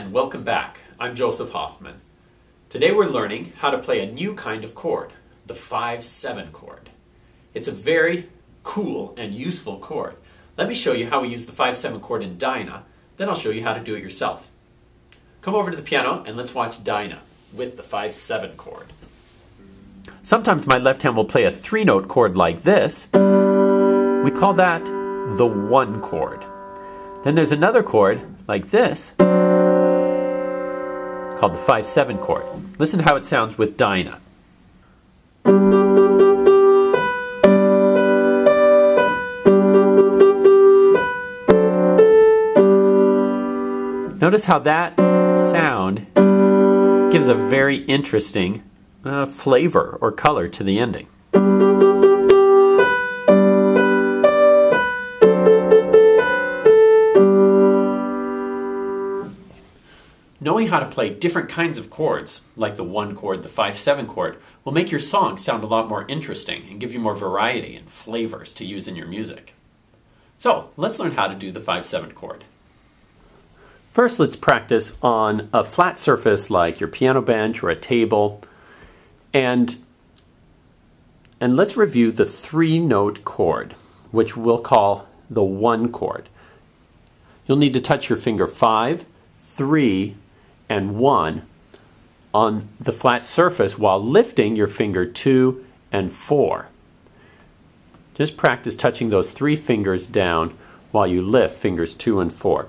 and welcome back. I'm Joseph Hoffman. Today we're learning how to play a new kind of chord, the 5-7 chord. It's a very cool and useful chord. Let me show you how we use the 5-7 chord in Dinah, then I'll show you how to do it yourself. Come over to the piano and let's watch Dinah with the 5-7 chord. Sometimes my left hand will play a 3-note chord like this. We call that the 1 chord. Then there's another chord like this called the 5-7 chord. Listen how it sounds with Dinah. Notice how that sound gives a very interesting flavor or color to the ending. Knowing how to play different kinds of chords, like the 1 chord, the 5-7 chord, will make your song sound a lot more interesting and give you more variety and flavors to use in your music. So, let's learn how to do the 5-7 chord. First, let's practice on a flat surface like your piano bench or a table. And let's review the 3-note chord, which we'll call the 1 chord. You'll need to touch your finger 5, 3, and 1 on the flat surface while lifting your finger 2 and 4. Just practice touching those 3 fingers down while you lift fingers 2 and 4.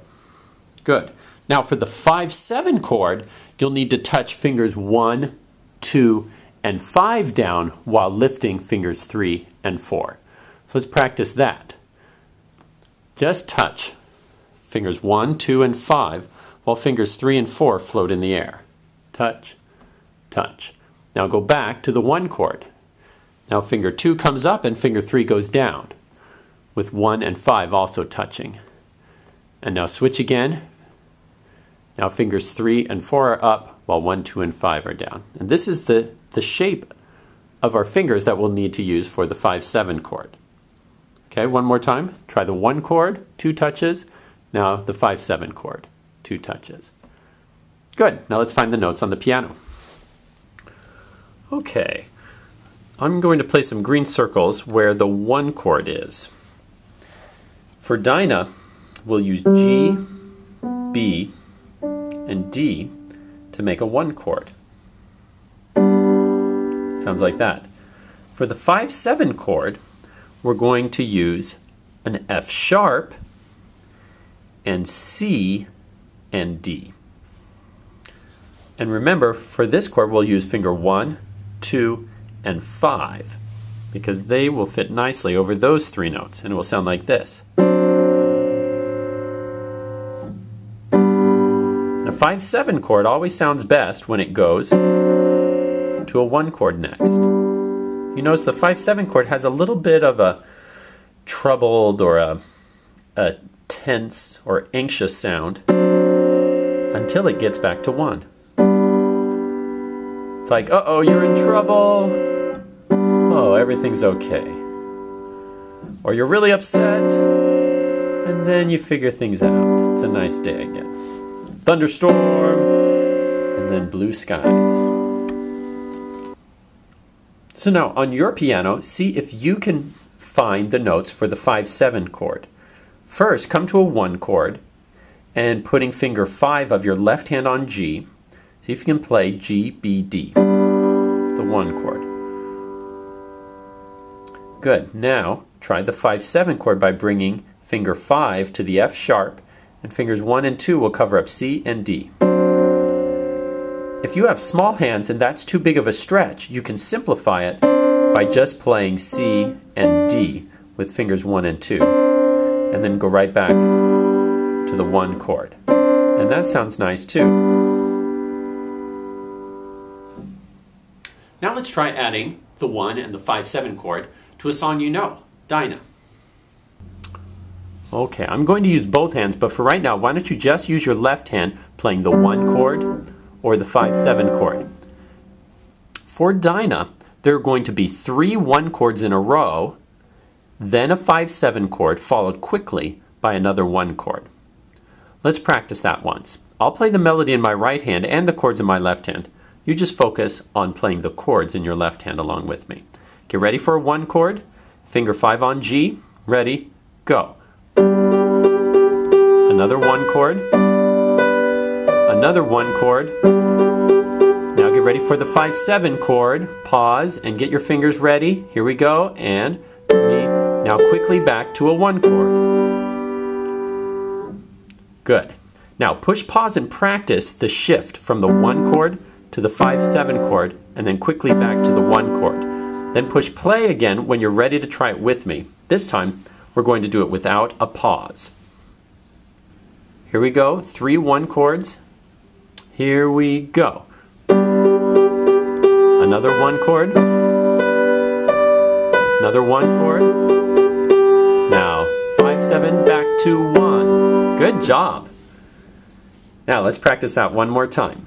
Good. Now for the 5-7 chord, you'll need to touch fingers 1, 2, and 5 down while lifting fingers 3 and 4. So let's practice that. Just touch fingers 1, 2, and 5 while fingers 3 and 4 float in the air. Touch, touch. Now go back to the 1 chord. Now finger 2 comes up and finger 3 goes down, with 1 and 5 also touching. And now switch again. Now fingers 3 and 4 are up while 1, 2, and 5 are down. And this is the shape of our fingers that we'll need to use for the 5-7 chord. Okay, one more time. Try the 1 chord, 2 touches. Now the 5-7 chord, 2 touches. Good. Now let's find the notes on the piano. Okay. I'm going to play some green circles where the 1 chord is. For Dinah, we'll use G, B, and D to make a 1 chord. Sounds like that. For the 5-7 chord, we're going to use an F sharp and C and D. And remember, for this chord, we'll use finger 1, 2, and 5 because they will fit nicely over those 3 notes, and it will sound like this. A 5-7 chord always sounds best when it goes to a 1 chord next. You notice the 5-7 chord has a little bit of a troubled or a tense or anxious sound until it gets back to 1. It's like, uh-oh, you're in trouble. Oh, everything's okay. Or you're really upset, and then you figure things out. It's a nice day again. Thunderstorm, and then blue skies. So now, on your piano, see if you can find the notes for the 5-7 chord. First, come to a 1 chord, and putting finger 5 of your left hand on G, see if you can play G, B, D, the 1 chord. Good. Now, try the 5-7 chord by bringing finger 5 to the F sharp, and fingers 1 and 2 will cover up C and D. If you have small hands and that's too big of a stretch, you can simplify it by just playing C and D with fingers 1 and 2, and then go right back to the 1 chord. And that sounds nice too. Now let's try adding the 1 and the 5-7 chord to a song you know, Dinah. Okay, I'm going to use both hands, but for right now, why don't you just use your left hand playing the 1 chord or the 5-7 chord. For Dinah, there are going to be 3 1 chords in a row, then a 5-7 chord followed quickly by another 1 chord. Let's practice that once. I'll play the melody in my right hand and the chords in my left hand. You just focus on playing the chords in your left hand along with me. Get ready for a 1 chord. Finger 5 on G. Ready, go. Another 1 chord. Another 1 chord. Now get ready for the 5-7 chord. Pause and get your fingers ready. Here we go. And me. Now quickly back to a 1 chord. Good. Now push pause and practice the shift from the 1 chord to the 5-7 chord and then quickly back to the 1 chord. Then push play again when you're ready to try it with me. This time we're going to do it without a pause. Here we go. 3 1 chords. Here we go. Another 1 chord. Another 1 chord. Now 5-7 back to 1. Good job. Now let's practice that one more time.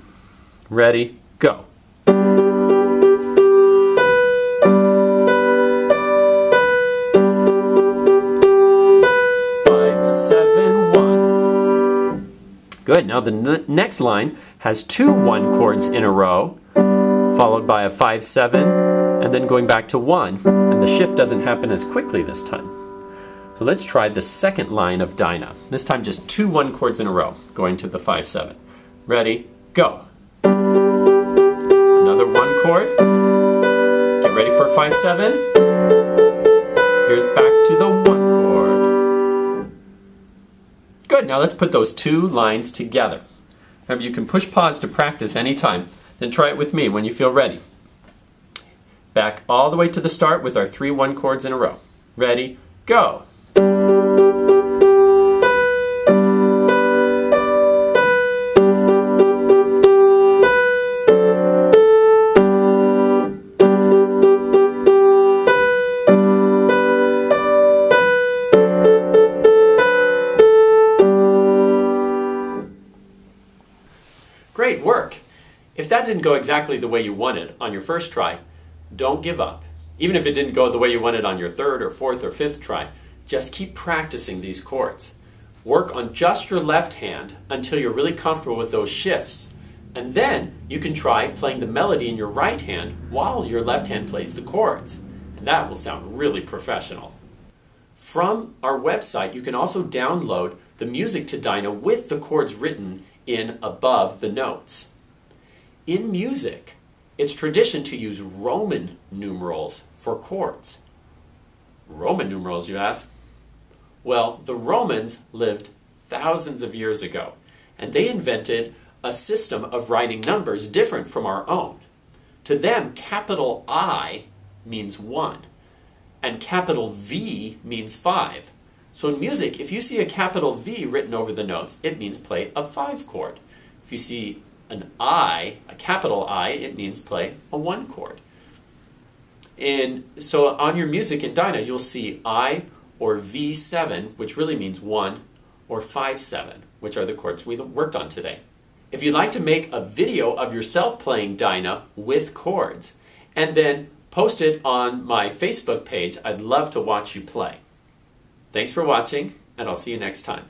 Ready, go. 5-7-1. Good. Now the next line has 2 1 chords in a row, followed by a 5-7, and then going back to 1. And the shift doesn't happen as quickly this time. So let's try the second line of Dinah. This time just 2 1 chords in a row, going to the 5-7. Ready, go. Another 1 chord. Get ready for 5-7. Here's back to the 1 chord. Good, now let's put those 2 lines together. Remember, you can push pause to practice anytime. Then try it with me when you feel ready. Back all the way to the start with our 3 1 chords in a row. Ready, go. Great work! If that didn't go exactly the way you wanted on your first try, don't give up. Even if it didn't go the way you wanted on your 3rd or 4th or 5th try, just keep practicing these chords. Work on just your left hand until you're really comfortable with those shifts. And then you can try playing the melody in your right hand while your left hand plays the chords. And that will sound really professional. From our website, you can also download the music to Dinah with the chords written in above the notes. In music, it's tradition to use Roman numerals for chords. Roman numerals, you ask? Well, the Romans lived thousands of years ago, and they invented a system of writing numbers different from our own. To them, capital I means 1, and capital V means 5. So in music, if you see a capital V written over the notes, it means play a 5 chord. If you see an I, a capital I, it means play a 1 chord. So on your music in Dinah, you'll see I or V7, which really means 1, or 5-7, which are the chords we worked on today. If you'd like to make a video of yourself playing Dinah with chords, and then post it on my Facebook page, I'd love to watch you play. Thanks for watching, and I'll see you next time.